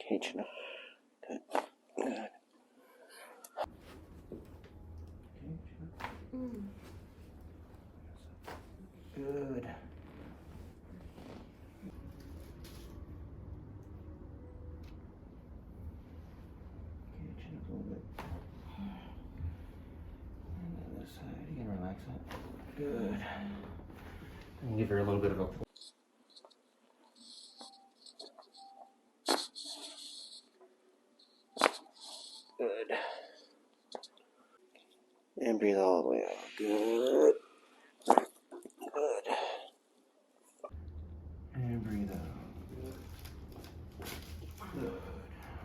Okay, chin up. Good. Good. Good. Okay, chin up a little bit. And the other side, you can relax that. Good. And give her a little bit of a pull. Good. And breathe all the way out. Good. Good. And breathe out. Good.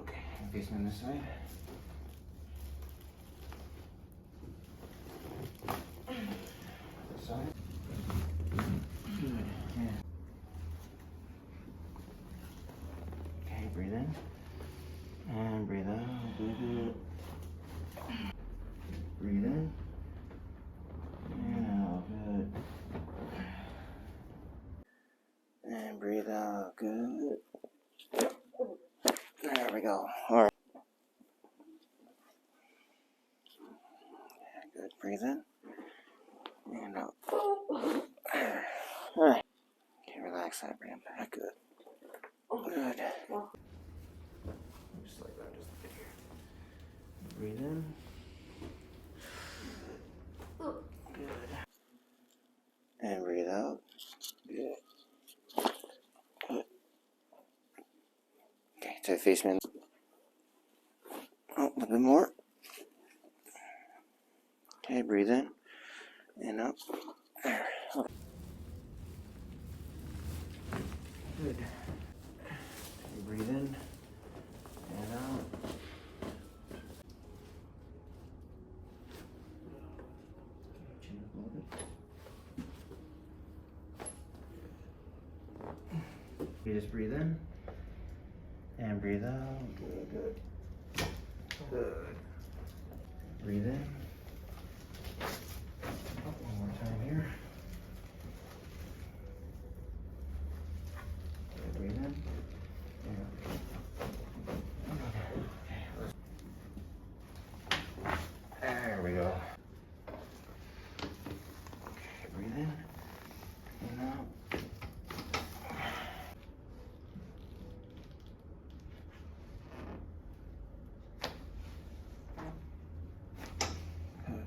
Okay, face me on this side. This side. Good. Yeah. Okay, breathe in. And breathe out. Good. Breathe in. And out. Good. And breathe out. Good. There we go. All right. Good. Breathe in. And out. All right. Okay, relax that. Bring it back. Good. Good. Just like that. Just like here. Breathe in. Good. And breathe out. Good. Good. Okay, so face me. Oh, a little bit more. Okay, breathe in. And up. There. Okay. Good. Okay, breathe in. And out. Okay, chin up a little bit. You just breathe in. And breathe out. Good, good. Good. Breathe in. Oh, one more time here. Okay, breathe in. And out. There we go. Okay, breathe in. And out. Good.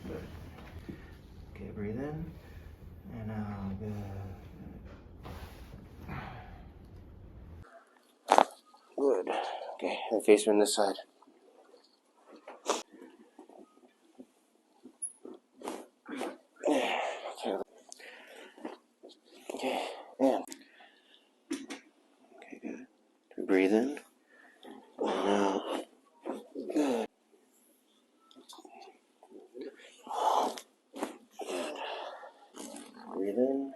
Good. Okay, breathe in. And out. Good. Good. Okay, and face me on this side. Okay. Okay, and. Okay, good. Breathe in. And out. Good. Good. Breathe in.